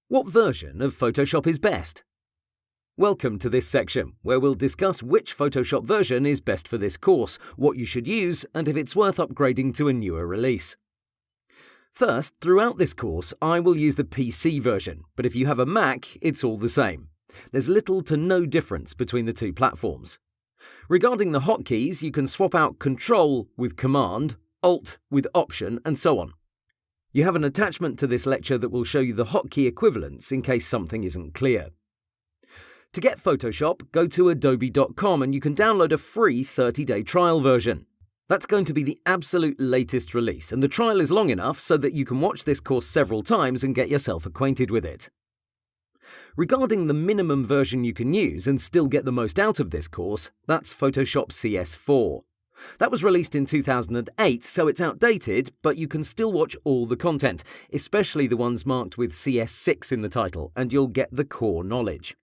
What version of Photoshop is best? Welcome to this section, where we'll discuss which Photoshop version is best for this course, what you should use, and if it's worth upgrading to a newer release. First, throughout this course, I will use the PC version, but if you have a Mac, it's all the same. There's little to no difference between the two platforms. Regarding the hotkeys, you can swap out Control with Command, Alt with Option, and so on. You have an attachment to this lecture that will show you the hotkey equivalents in case something isn't clear. To get Photoshop, go to Adobe.com and you can download a free 30-day trial version. That's going to be the absolute latest release, and the trial is long enough so that you can watch this course several times and get yourself acquainted with it. Regarding the minimum version you can use and still get the most out of this course, that's Photoshop CS4. That was released in 2008, so it's outdated, but you can still watch all the content, especially the ones marked with CS6 in the title, and you'll get the core knowledge.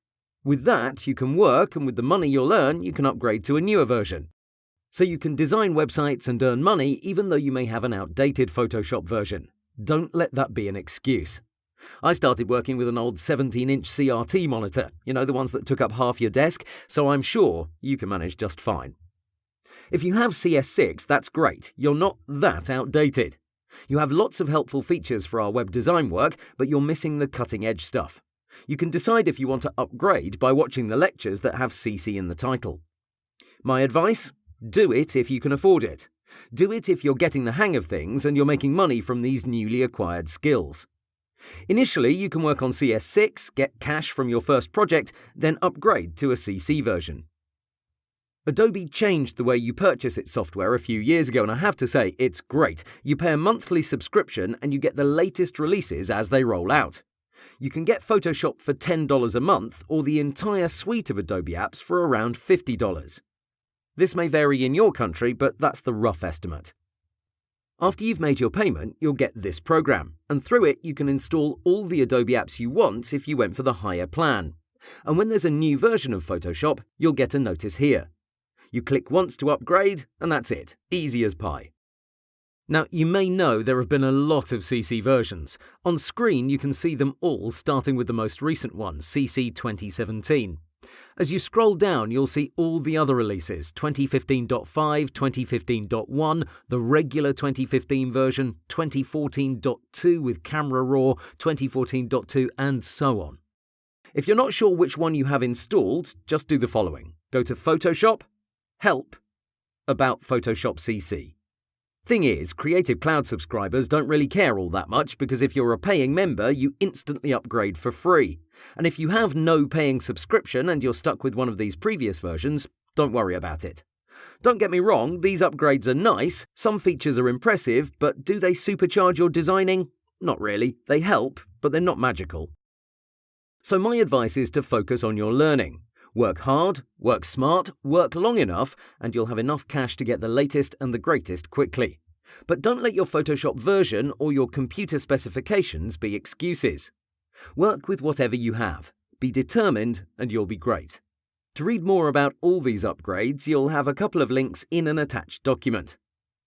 With that, you can work, and with the money you'll earn, you can upgrade to a newer version. So you can design websites and earn money even though you may have an outdated Photoshop version. Don't let that be an excuse. I started working with an old 17-inch CRT monitor, the ones that took up half your desk, so I'm sure you can manage just fine. If you have CS6, that's great. You're not that outdated. You have lots of helpful features for our web design work, but you're missing the cutting-edge stuff. You can decide if you want to upgrade by watching the lectures that have CC in the title. My advice? Do it if you can afford it. Do it if you're getting the hang of things and you're making money from these newly acquired skills. Initially, you can work on CS6, get cash from your first project, then upgrade to a CC version. Adobe changed the way you purchase its software a few years ago, and I have to say, it's great. You pay a monthly subscription and you get the latest releases as they roll out. You can get Photoshop for $10 a month or the entire suite of Adobe apps for around $50. This may vary in your country, but that's the rough estimate. After you've made your payment, you'll get this program, and through it you can install all the Adobe apps you want if you went for the higher plan. And when there's a new version of Photoshop, you'll get a notice here. You click once to upgrade, and that's it, easy as pie. Now, you may know there have been a lot of CC versions. On screen, you can see them all, starting with the most recent one, CC 2017. As you scroll down, you'll see all the other releases, 2015.5, 2015.1, the regular 2015 version, 2014.2 with Camera Raw, 2014.2, and so on. If you're not sure which one you have installed, just do the following. Go to Photoshop, Help, About Photoshop CC. Thing is, Creative Cloud subscribers don't really care all that much because if you're a paying member, you instantly upgrade for free. And if you have no paying subscription and you're stuck with one of these previous versions, don't worry about it. Don't get me wrong, these upgrades are nice, some features are impressive, but do they supercharge your designing? Not really. They help, but they're not magical. So my advice is to focus on your learning. Work hard, work smart, work long enough, and you'll have enough cash to get the latest and the greatest quickly. But don't let your Photoshop version or your computer specifications be excuses. Work with whatever you have. Be determined, and you'll be great. To read more about all these upgrades, you'll have a couple of links in an attached document.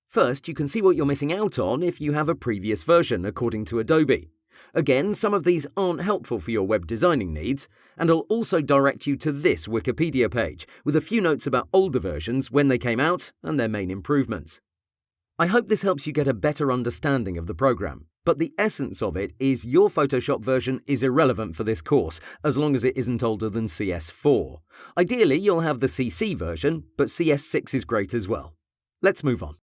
First, you can see what you're missing out on if you have a previous version, according to Adobe. Again, some of these aren't helpful for your web designing needs, and I'll also direct you to this Wikipedia page with a few notes about older versions, when they came out, and their main improvements. I hope this helps you get a better understanding of the program, but the essence of it is your Photoshop version is irrelevant for this course, as long as it isn't older than CS4. Ideally, you'll have the CC version, but CS6 is great as well. Let's move on.